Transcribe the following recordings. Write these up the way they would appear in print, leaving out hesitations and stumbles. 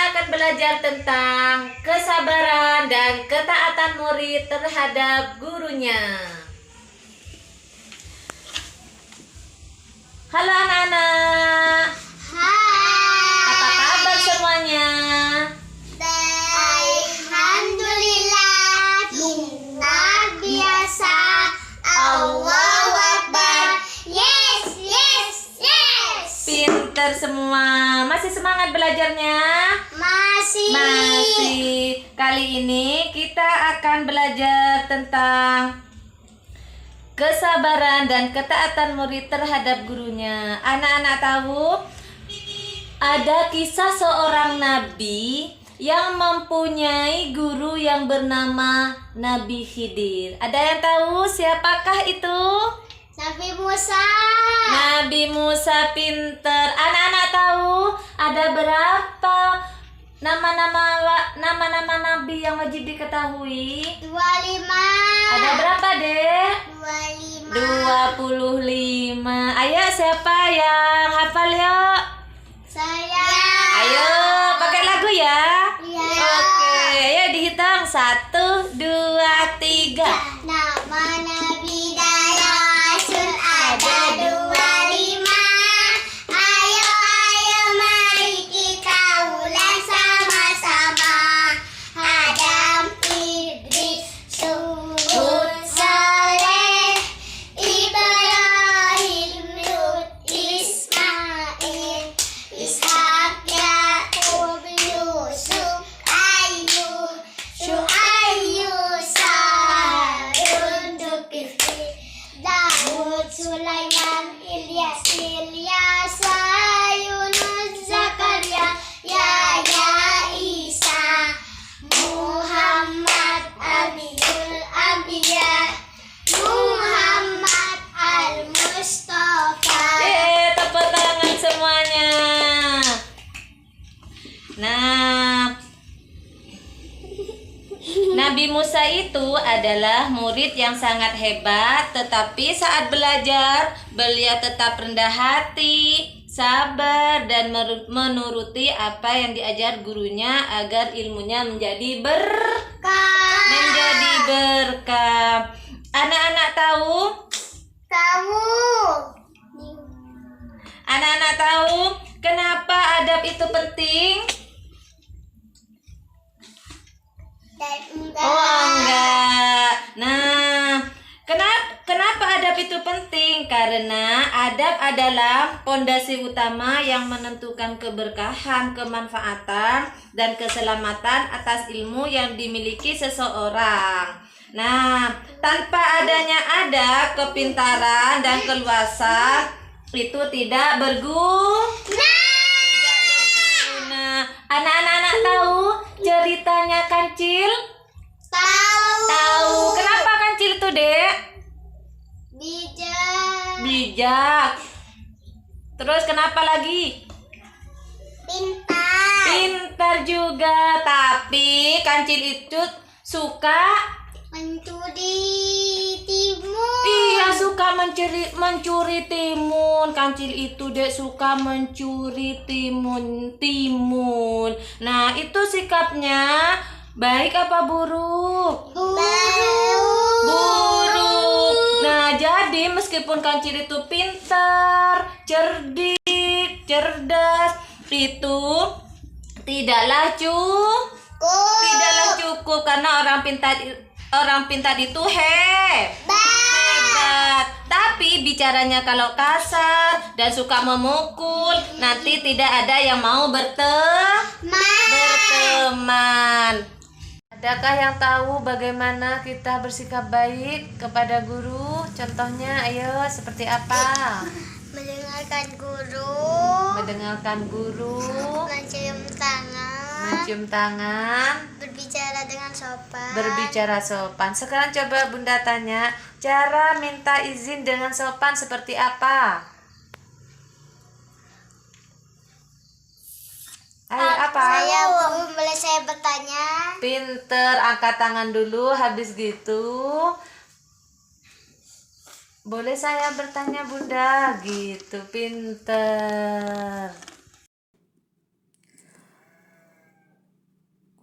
akan belajar tentang kesabaran dan ketaatan murid terhadap gurunya. Halo anak-anak. Hai. Apa kabar semuanya? Alhamdulillah. Luar biasa. Allahu Akbar. Yes, yes, yes. Pinter semua. Masih semangat belajarnya? Masih. Kali ini kita akan belajar tentang kesabaran dan ketaatan murid terhadap gurunya. Anak-anak tahu ada kisah seorang nabi yang mempunyai guru yang bernama Nabi Khidir. Ada yang tahu siapakah itu? Nabi Musa. Nabi Musa, pinter. Anak-anak tahu ada berapa nama-nama nabi yang wajib diketahui? 25. Ada berapa, Dek? 25. 25. Ayo, siapa yang hafal yuk? Saya. Ayo, pakai lagu ya. Iya. Oke, ayo dihitung. 1, 2, 3. Nama Nabi dan Rasul ada 25. Ayo, ayo, mari kita ulang sama-sama. Adam, Idris, Hud, Saleh, Ibrahim, Lut, Ismail, Ishak, Yakub, Yusuf, Ayub, Syuaib, Harun, Zulkifli, Daud, Sulaiman, Ilyas, Yunus, Zakaria, Yahya, Isa, Muhammad, Abiyul Anbiya, Muhammad Al-Mustafa. Tepuk tangan semuanya. Nah, Nabi Musa itu adalah murid yang sangat hebat, tetapi saat belajar beliau tetap rendah hati, sabar, dan menuruti apa yang diajar gurunya agar ilmunya menjadi berkah. Anak-anak tahu? Anak-anak tahu kenapa adab itu penting? Oh, enggak. Nah, kenapa adab itu penting? Karena adab adalah pondasi utama yang menentukan keberkahan, kemanfaatan, dan keselamatan atas ilmu yang dimiliki seseorang. Nah, tanpa adanya adab, kepintaran, dan keluasan itu tidak berguna. Anak-anak tahu ceritanya kancil? Tahu. Kenapa kancil itu, Dek? Bijak. Terus kenapa lagi? Pintar juga. Tapi kancil itu suka mencuri timun. Iya, suka mencuri timun. Kancil itu, Dek, suka mencuri timun. Nah, itu sikapnya baik apa buruk? Buruk. Nah, jadi meskipun kancil itu pintar, cerdik, cerdas, itu tidaklah cukup karena orang pintar itu hebat. Tapi bicaranya kalau kasar dan suka memukul, nanti tidak ada yang mau berteman. Adakah yang tahu bagaimana kita bersikap baik kepada guru? Contohnya, ayo, seperti apa? Mendengarkan guru, mencium tangan, berbicara sopan. Sekarang coba Bunda tanya, cara minta izin dengan sopan seperti apa? Ayo, apa? Boleh saya bertanya? Pinter, angkat tangan dulu. Habis gitu boleh saya bertanya, Bunda? Gitu, pinter.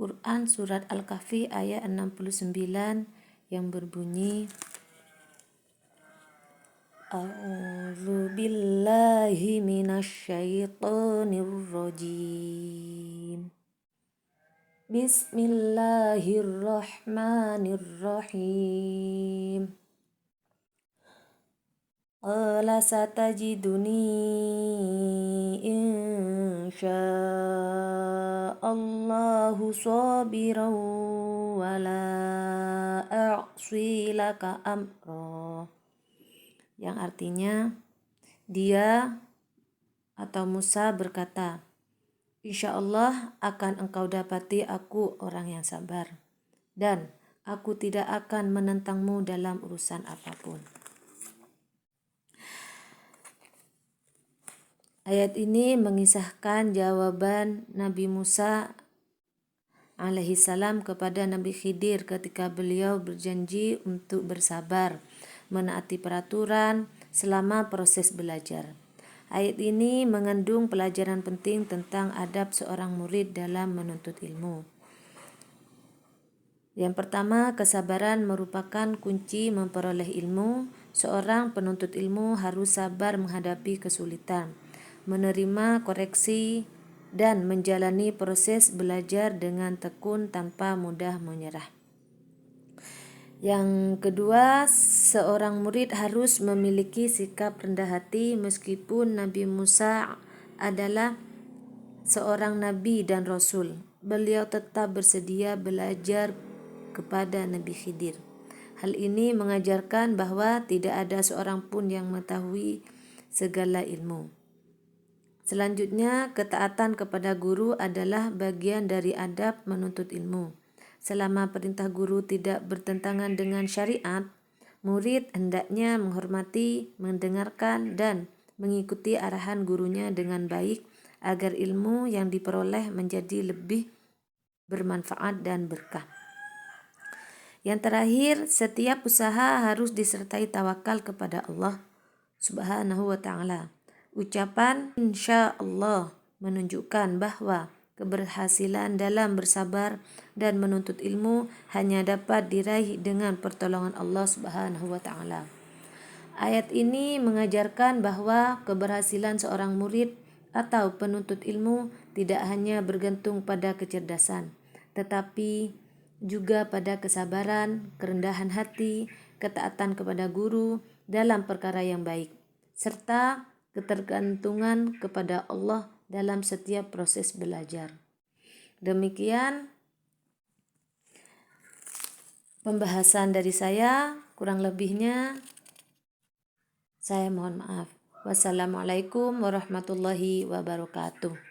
Quran surat Al-Kahfi ayat 69 yang berbunyi A'udzu billahi minasyaitonir rajim. Bismillahirrahmanirrahim. Qala satajiduni insya'allahu sabiran wala a'si laka amra. Yang artinya dia atau Musa berkata, insya Allah akan engkau dapati aku orang yang sabar dan aku tidak akan menentangmu dalam urusan apapun. Ayat ini mengisahkan jawaban Nabi Musa alaihissalam kepada Nabi Khidir ketika beliau berjanji untuk bersabar, menaati peraturan selama proses belajar. Ayat ini mengandung pelajaran penting tentang adab seorang murid dalam menuntut ilmu. Yang pertama, kesabaran merupakan kunci memperoleh ilmu. Seorang penuntut ilmu harus sabar menghadapi kesulitan, menerima koreksi, dan menjalani proses belajar dengan tekun tanpa mudah menyerah. Yang kedua, seorang murid harus memiliki sikap rendah hati meskipun Nabi Musa adalah seorang nabi dan rasul. Beliau tetap bersedia belajar kepada Nabi Khidir. Hal ini mengajarkan bahwa tidak ada seorang pun yang mengetahui segala ilmu. Selanjutnya, ketaatan kepada guru adalah bagian dari adab menuntut ilmu. Selama perintah guru tidak bertentangan dengan syariat, murid hendaknya menghormati, mendengarkan, dan mengikuti arahan gurunya dengan baik agar ilmu yang diperoleh menjadi lebih bermanfaat dan berkah. Yang terakhir, setiap usaha harus disertai tawakal kepada Allah Subhanahu wa ta'ala. Ucapan insya Allah menunjukkan bahwa keberhasilan dalam bersabar dan menuntut ilmu hanya dapat diraih dengan pertolongan Allah Subhanahu wa ta'ala. Ayat ini mengajarkan bahwa keberhasilan seorang murid atau penuntut ilmu tidak hanya bergantung pada kecerdasan, tetapi juga pada kesabaran, kerendahan hati, ketaatan kepada guru dalam perkara yang baik, serta ketergantungan kepada Allah dalam setiap proses belajar. Demikian pembahasan dari saya, kurang lebihnya saya mohon maaf. Wassalamualaikum warahmatullahi wabarakatuh.